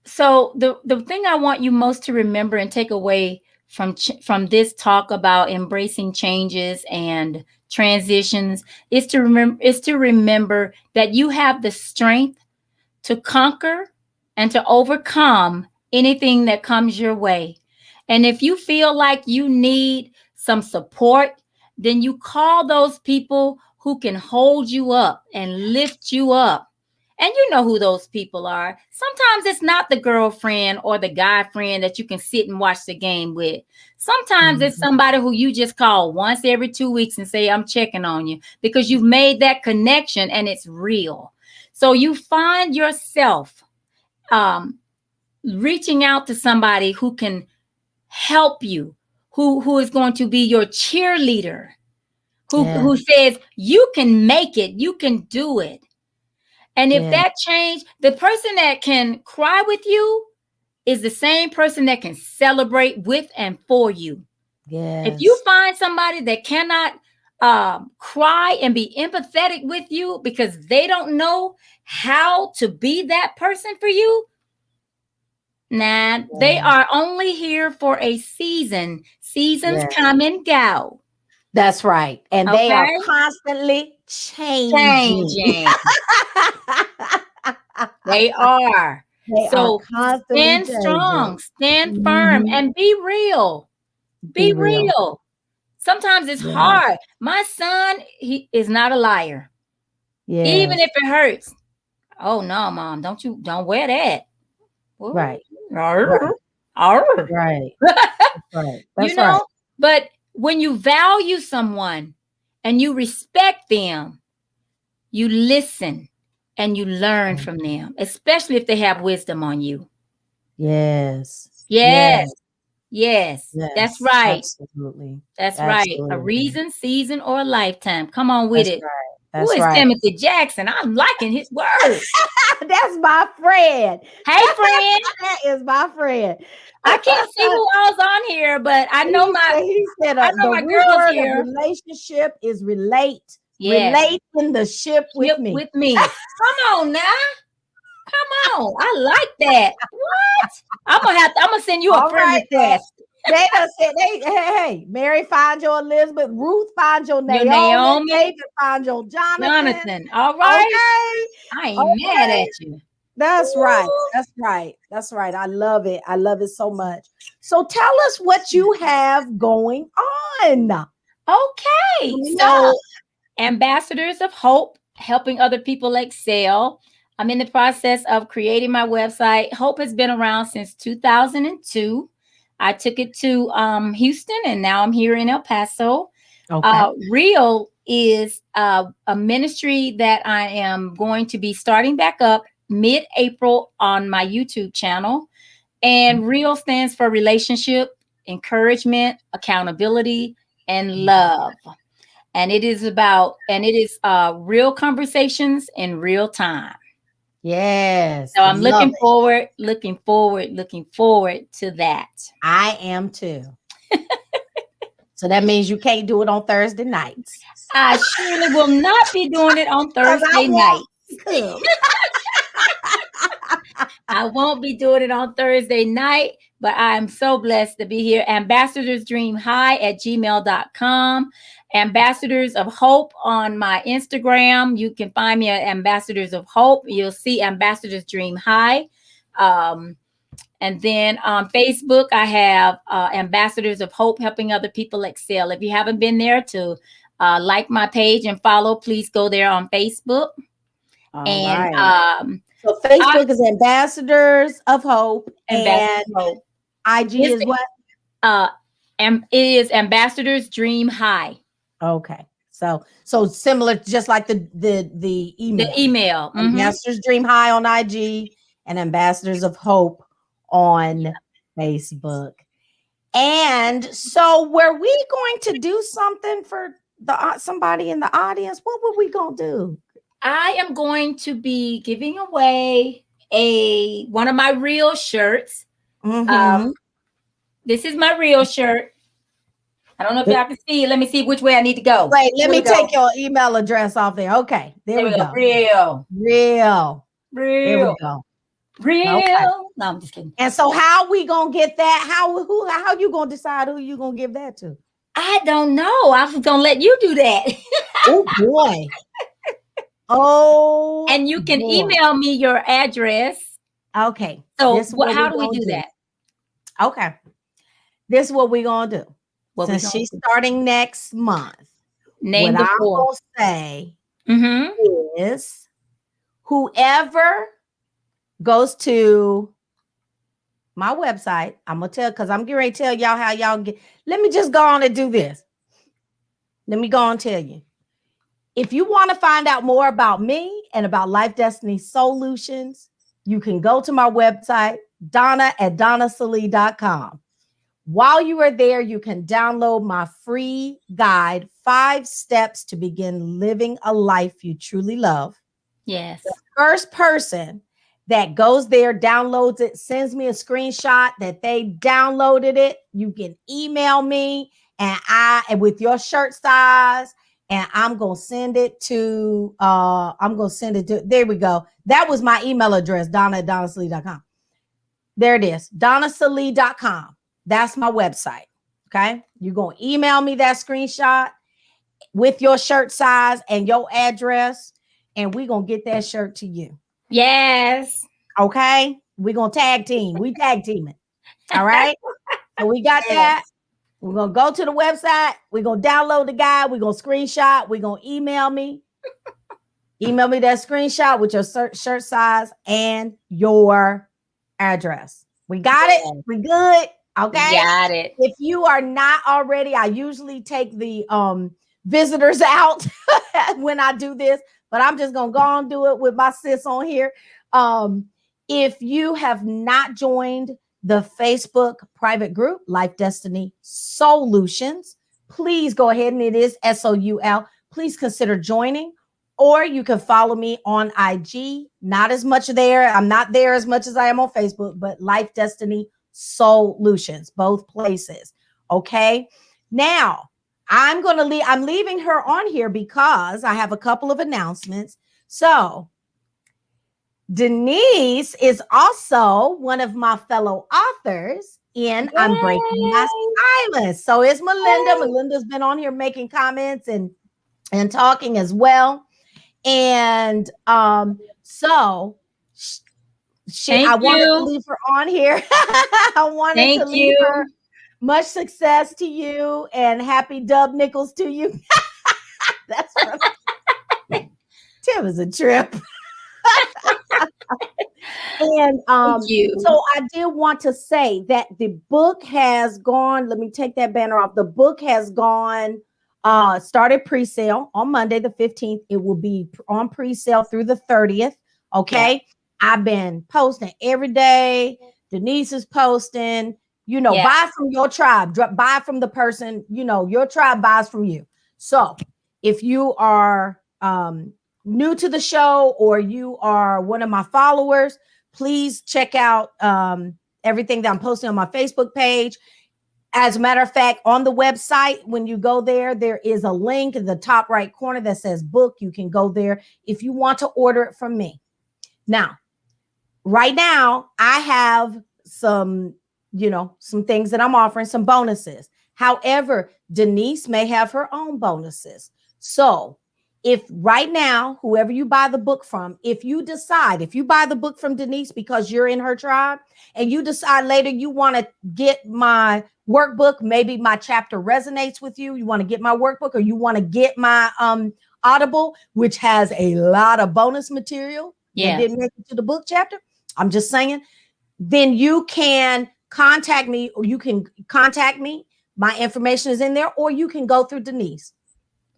So the thing I want you most to remember and take away from this talk about embracing changes and transitions is to remember that you have the strength to conquer and to overcome anything that comes your way. And if you feel like you need some support, then you call those people who can hold you up and lift you up. And you know who those people are. Sometimes it's not the girlfriend or the guy friend that you can sit and watch the game with. Sometimes it's Mhm. somebody who you just call once every 2 weeks and say, I'm checking on you, because you've made that connection and it's real. So you find yourself um, reaching out to somebody who can help you, who is going to be your cheerleader, Yeah, who says you can make it, you can do it. And if yeah, that change, the person that can cry with you is the same person that can celebrate with and for you. If you yes, find somebody that cannot cry and be empathetic with you because they don't know how to be that person for you, nah, they yeah, are only here for a season. Seasons yeah. come and go. That's right. And they are Okay? constantly changing. Changing. They are. They are So constantly stand changing. strong, stand firm, Mhm. and be real. Be Be real. real. Sometimes it's Yes. hard. My son, he is not a liar, even Yes. if it hurts. Oh no, mom, don't wear that. Well, Right. Right. arr, arr. Right. That's right. You That's right. know, but when you value someone and you respect them, you listen and you learn Right. from them, especially if they have wisdom on you. Yes. Yes, Yes. yes, that's Yes. right. Absolutely. That's right. A Absolutely. reason, season, or a lifetime. Come on with That's it. right. Who That's is right. Timothy Jackson? I'm liking his words. That's my friend. Hey, friend. That is my friend. I can't see who else on here, but He said I know the my root girls word of here. relationship is relate. Yes. Relate in the ship with Ship me. with me. Come on now. Come on. I like that. What? I'm gonna send you a All friend right now. request. They done said, hey, Mary find your Elizabeth, Ruth find your Your Naomi, Naomi, David find your Jonathan. Jonathan. All right. Okay. I ain't mad Okay. at you. That's right. Ooh. That's right. That's right. I love it. I love it so much. So tell us what you have going on Okay. coming up. So Ambassadors of Hope, helping other people excel. I'm in the process of creating my website. Hope has been around since 2002. I took it to Houston and now I'm here in El Paso. Okay. Real is a ministry that I am going to be starting back up mid April on my YouTube channel. And Real stands for relationship, encouragement, accountability, and love. And it is real conversations in real time. Yes. So I'm Love it. looking forward to that. I am too. So that means you can't do it on Thursday nights. I surely will not be doing it on Because I Thursday want night. to come. I won't be doing it on Thursday night, but I am so blessed to be here. Ambassadors Dream High at gmail.com. Ambassadors of Hope on my Instagram. You can find me at Ambassadors of Hope. You'll see Ambassadors Dream High. And then on Facebook, I have Ambassadors of Hope helping other people excel. If you haven't been there to like my page and follow, please go there on Facebook. All And right. So Facebook is Ambassadors of Hope Ambassadors and of Hope. IG is what? It is Ambassadors Dream High. Okay. So similar, just like the The email. email. Mm-hmm. Ambassadors Dream High on IG and Ambassadors of Hope on Facebook. And so were we going to do something for the somebody in the audience? What were we gonna do? I am going to be giving away a one of my real shirts. Mm-hmm. This is my real shirt. I don't know if y'all can see it. Let me see which way I need to go. Wait, let Here me we go. take your email address off there. Okay, there There we we go. go. Real. Real. There we Real. go. Okay. Real. No, I'm just kidding. And so how we gonna get that? How you gonna decide who you gonna give that to? I don't know. I was gonna let you do that. Oh boy. Oh And you can boy. email me your address. Okay. So This is what how we do we gonna do do. that? Okay. This is what we're gonna do. What we Since gonna she's do? starting next month, Name what the I'm four. gonna say Mm-hmm. is whoever goes to my website, I'm gonna tell because I'm getting ready to tell y'all how y'all get. Let me just go on and do this. Let me go on and tell you. If you want to find out more about me and about Life Destiny Solutions, you can go to my website, donna@donnasalee.com. While you are there, you can download my free guide, 5 Steps to Begin Living a Life You Truly Love. Yes. First person that goes there, downloads it, sends me a screenshot that they downloaded it, you can email me and with your shirt size, and I'm gonna send it to there we go. That was my email address, donna@donnasalee.com. There it is, donnasalee.com. That's my website. Okay. You're gonna email me that screenshot with your shirt size and your address, and we're gonna get that shirt to you. Yes. Okay, we're gonna tag team. We tag teaming. All right. So we got that. We're gonna go to the website. We're gonna download the guide. We're gonna screenshot. We're gonna email me. Email me that screenshot with your shirt size and your address. We got it. We good. Okay. Got it. If you are not already, I usually take the visitors out when I do this, but I'm just gonna go and do it with my sis on here. If you have not joined the Facebook private group, Life Destiny Solutions, please go ahead, and it is SOUL. Please consider joining, or you can follow me on IG. Not as much there. I'm not there as much as I am on Facebook, but Life Destiny Solutions, both places. Okay. Now I'm leaving her on here because I have a couple of announcements. So Denise is also one of my fellow authors in I'm Breaking My Silence. So is Melinda. Yay. Melinda's been on here making comments and talking as well. And so I wanted to leave her on here. I wanted to leave her. Much success to you and happy Dub Nichols to you. That's funny. Tim is a trip. And so I did want to say that the book has gone. Let me take that banner off. The book has gone, started pre-sale on Monday, the 15th. It will be on pre-sale through the 30th. Okay. Yeah. I've been posting every day. Denise is posting, buy from your tribe, buy from the person, your tribe buys from you. So if you are new to the show or you are one of my followers, please check out everything that I'm posting on my Facebook page. As a matter of fact, on the website, when you go there, there is a link in the top right corner that says book. You can go there if you want to order it from me. Now, right now, I have some things that I'm offering, some bonuses. However, Denise may have her own bonuses. So if right now, whoever you buy the book from, if you buy the book from Denise because you're in her tribe and you decide later you want to get my workbook, maybe my chapter resonates with you, you want to get my workbook or you want to get my Audible, which has a lot of bonus material that didn't make it to the book chapter. I'm just saying, then you can contact me or you can contact me. My information is in there, or you can go through Denise.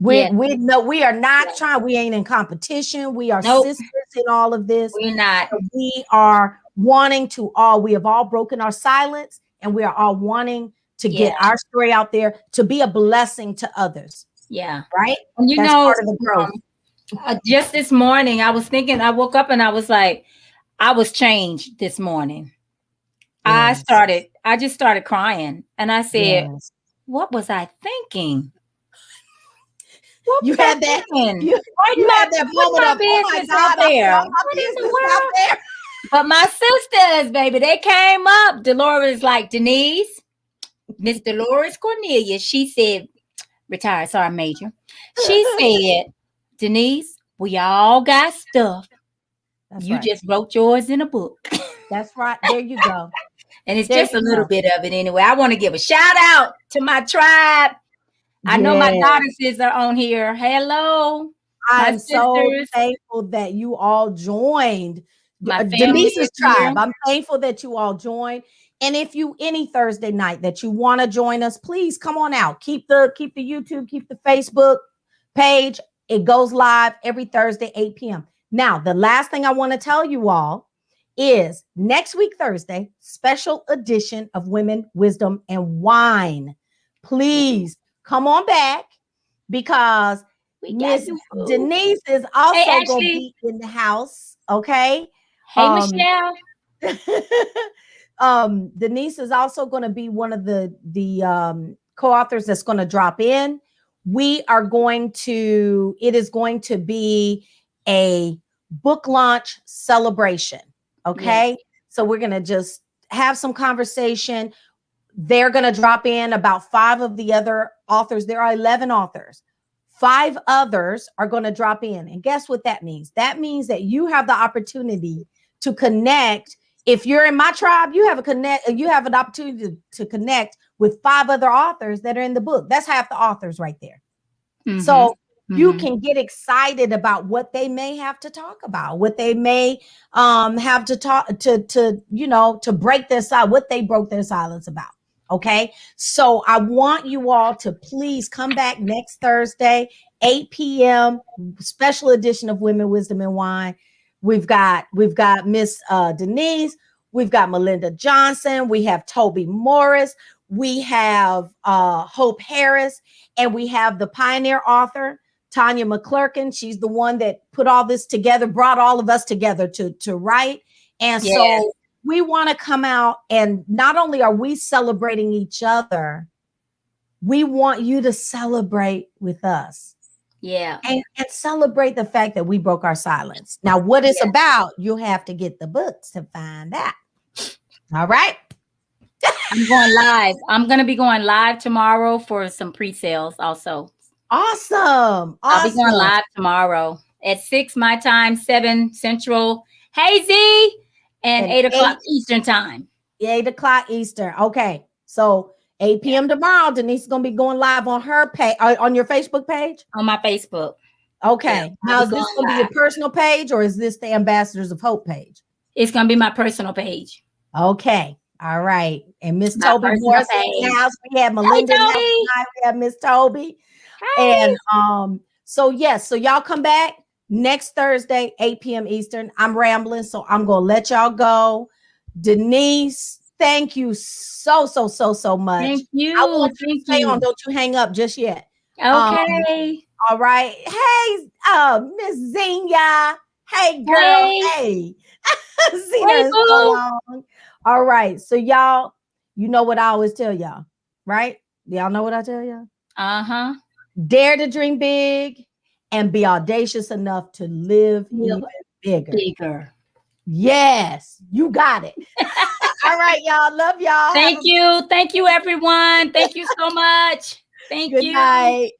Yeah. We are not trying, we ain't in competition. We are Nope. sisters in all of this. We're not. We are wanting to all, we have all broken our silence, and we are all wanting to Yeah. get our story out there to be a blessing to others. Yeah. Right? And That's part of the growth. Just this morning, I was thinking, I woke up and I was like, I was changed this morning. Yes. I just started crying. And I said, Yes. what was I thinking? You had that. You had that moment of, oh my God, I brought my business out there. But my sisters, baby, they came up. Dolores, like, Denise, Miss Dolores Cornelia, she said, retired, sorry, Major. She said, Denise, we all got stuff. You just wrote yours in a book. That's right. There you go. And it's just a little bit of it anyway. I want to give a shout out to my tribe. I know my goddesses are on here. Hello. I'm so thankful that you all joined Denise's tribe. I'm thankful that you all joined. And if you any Thursday night that you want to join us, please come on out. Keep the YouTube, keep the Facebook page. It goes live every Thursday, 8 p.m. Now, the last thing I want to tell you all is next week, Thursday, special edition of Women, Wisdom, and Wine. Please come on back, because Miss Denise is also going to be in the house. Okay. Hey, Michelle. Denise is also going to be one of the co-authors that's going to drop in. It is going to be a book launch celebration. Okay. Yes. So we're going to just have some conversation. They're going to drop in about 5 of the other authors. There are 11 authors. 5 others are going to drop in. And guess what that means? That means that you have the opportunity to connect. If you're in my tribe, you have an opportunity to connect with 5 other authors that are in the book. That's half the authors right there. Mm-hmm. So you can get excited about what they may have to talk about, what they may have to talk to break their silence, what they broke their silence about. Okay. So I want you all to please come back next Thursday, 8 p.m., special edition of Women, Wisdom, and Wine. We've got Miss Denise. We've got Melinda Johnson. We have Toby Morris. We have Hope Harris. And we have the pioneer author, Tanya McClurkin. She's the one that put all this together, brought all of us together to write. And so we want to come out, and not only are we celebrating each other, we want you to celebrate with us. Yeah. And celebrate the fact that we broke our silence. Now, what it's about, you'll have to get the books to find out. All right. I'm going live. I'm going to be going live tomorrow for some pre-sales also. Awesome. I'll be going live tomorrow at 6 my time, 7 Central. Hey, Z. And 8 o'clock Eastern time. 8 o'clock Eastern. Okay. So 8 p.m. tomorrow, Denise is going to be going live on her page, on your Facebook page? On my Facebook. Okay. Yeah, now, is this going to be your personal page, or is this the Ambassadors of Hope page? It's going to be my personal page. Okay. All right. And Miss Toby Morris in the house. We have Melinda in the house. We have Miss Toby. Hey. And so y'all come back next Thursday, 8 p.m. Eastern. I'm rambling, so I'm going to let y'all go. Denise, thank you so much. Thank you. I want you to stay on. Don't you hang up just yet. Okay. All right. Hey, Miss Zinga. Hey, girl. Hey. See, hey, so long. All right. So y'all, you know what I always tell y'all, right? Y'all know what I tell y'all? Uh-huh. Dare to dream big and be audacious enough to live even bigger. Yes, you got it. All right, y'all. Love y'all. Thank you. Thank you, everyone. Thank you so much. Thank you. Good night.